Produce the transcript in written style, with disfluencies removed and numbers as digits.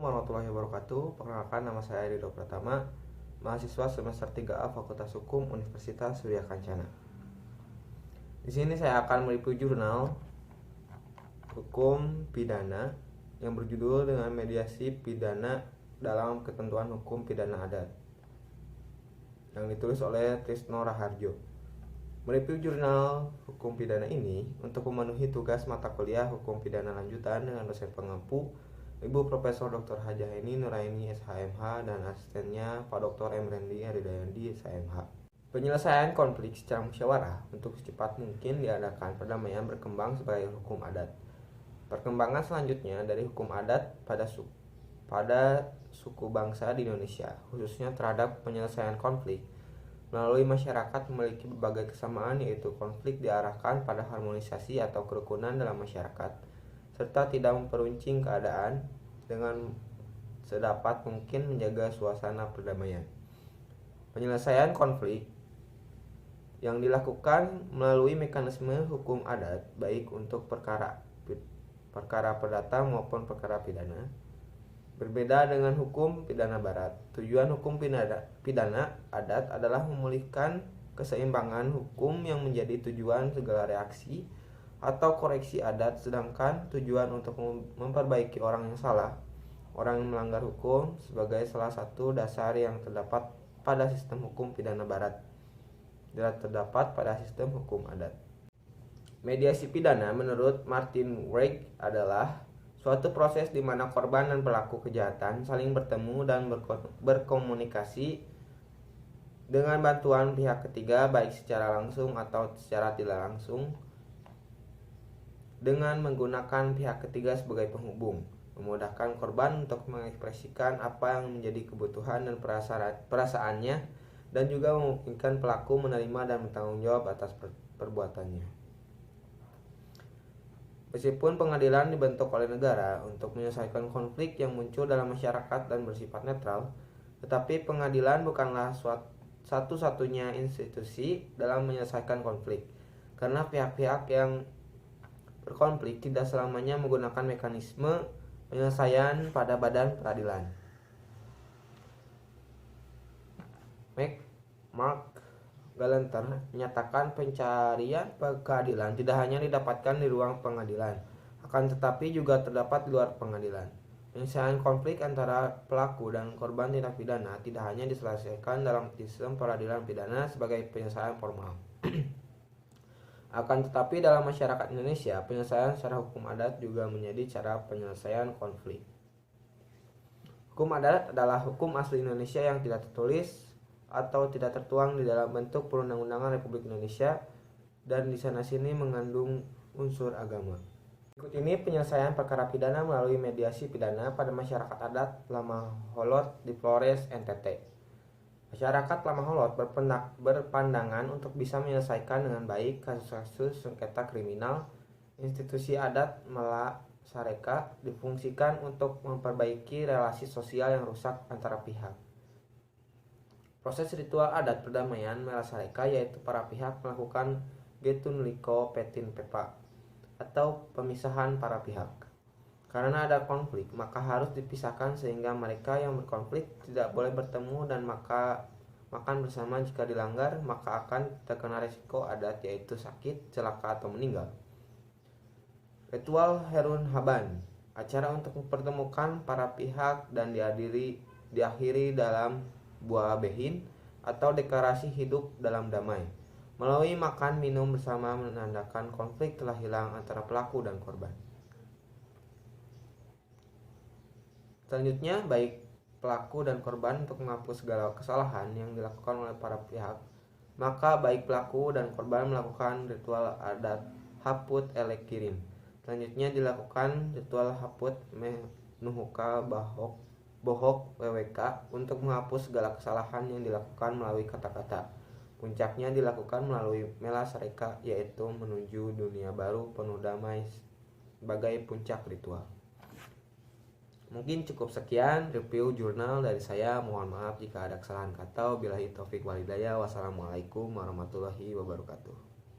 warahmatullahi wabarakatuh. Perkenalkan, nama saya Rido Pratama, mahasiswa semester 3A Fakultas Hukum Universitas Surya Kencana. Di sini saya akan mereview jurnal hukum pidana yang berjudul dengan mediasi pidana dalam ketentuan hukum pidana adat, yang ditulis oleh Trisno Raharjo. Mereview jurnal hukum pidana ini untuk memenuhi tugas mata kuliah hukum pidana lanjutan dengan dosen pengampu Ibu Profesor Dr. Hajah Heni Nuraini SHMH dan asistennya Pak Dr. M. Rendi Aridayandi SHMH. Penyelesaian konflik secara musyawarah untuk secepat mungkin diadakan perdamaian berkembang sebagai hukum adat. Perkembangan selanjutnya dari hukum adat pada suku bangsa di Indonesia, khususnya terhadap penyelesaian konflik melalui masyarakat memiliki berbagai kesamaan, yaitu konflik diarahkan pada harmonisasi atau kerukunan dalam masyarakat, serta tidak memperuncing keadaan dengan sedapat mungkin menjaga suasana perdamaian. Penyelesaian konflik yang dilakukan melalui mekanisme hukum adat, baik untuk perkara perdata maupun perkara pidana, berbeda dengan hukum pidana barat. Tujuan hukum pidana adat adalah memulihkan keseimbangan hukum yang menjadi tujuan segala reaksi atau koreksi adat, sedangkan tujuan untuk memperbaiki orang yang salah, orang yang melanggar hukum, sebagai salah satu dasar yang terdapat pada sistem hukum pidana barat dan terdapat pada sistem hukum adat. Mediasi pidana menurut Martin Weig adalah suatu proses di mana korban dan pelaku kejahatan saling bertemu dan berkomunikasi dengan bantuan pihak ketiga, baik secara langsung atau secara tidak langsung, dengan menggunakan pihak ketiga sebagai penghubung, memudahkan korban untuk mengekspresikan apa yang menjadi kebutuhan dan perasaannya, dan juga memungkinkan pelaku menerima dan bertanggung jawab atas perbuatannya. Meskipun pengadilan dibentuk oleh negara untuk menyelesaikan konflik yang muncul dalam masyarakat dan bersifat netral, tetapi pengadilan bukanlah satu-satunya institusi dalam menyelesaikan konflik, karena pihak-pihak yang berkonflik tidak selamanya menggunakan mekanisme penyelesaian pada badan peradilan. Mark Gallanter menyatakan pencarian keadilan tidak hanya didapatkan di ruang pengadilan, akan tetapi juga terdapat di luar pengadilan. Penyelesaian konflik antara pelaku dan korban tindak pidana tidak hanya diselesaikan dalam sistem peradilan pidana sebagai penyelesaian formal. Akan tetapi dalam masyarakat Indonesia, penyelesaian secara hukum adat juga menjadi cara penyelesaian konflik. Hukum adat adalah hukum asli Indonesia yang tidak tertulis atau tidak tertuang di dalam bentuk perundang-undangan Republik Indonesia, dan di sana-sini mengandung unsur agama. Berikut ini penyelesaian perkara pidana melalui mediasi pidana pada masyarakat adat Lamaholot di Flores, NTT. Masyarakat Lamaholot berpandangan untuk bisa menyelesaikan dengan baik kasus-kasus sengketa kriminal. Institusi adat Mela Sareka difungsikan untuk memperbaiki relasi sosial yang rusak antara pihak. Proses ritual adat perdamaian Mela Sareka yaitu para pihak melakukan Getun Liko Petin Pepa atau pemisahan para pihak. Karena ada konflik, maka harus dipisahkan sehingga mereka yang berkonflik tidak boleh bertemu, dan maka makan bersama jika dilanggar maka akan terkena resiko adat, yaitu sakit, celaka atau meninggal. Ritual Herun Haban, acara untuk mempertemukan para pihak dan diakhiri dalam buah behin atau deklarasi hidup dalam damai. Melalui makan minum bersama menandakan konflik telah hilang antara pelaku dan korban. Selanjutnya, baik pelaku dan korban untuk menghapus segala kesalahan yang dilakukan oleh para pihak, maka baik pelaku dan korban melakukan ritual adat Haput Elek Kirim. Selanjutnya dilakukan ritual Haput Menuhuka Bohok WWK untuk menghapus segala kesalahan yang dilakukan melalui kata-kata. Puncaknya dilakukan melalui Mela Sareka, yaitu menuju dunia baru penuh damai sebagai puncak ritual. Mungkin cukup sekian review jurnal dari saya. Mohon maaf jika ada kesalahan kata. Billahi taufik walhidayah. Wassalamualaikum warahmatullahi wabarakatuh.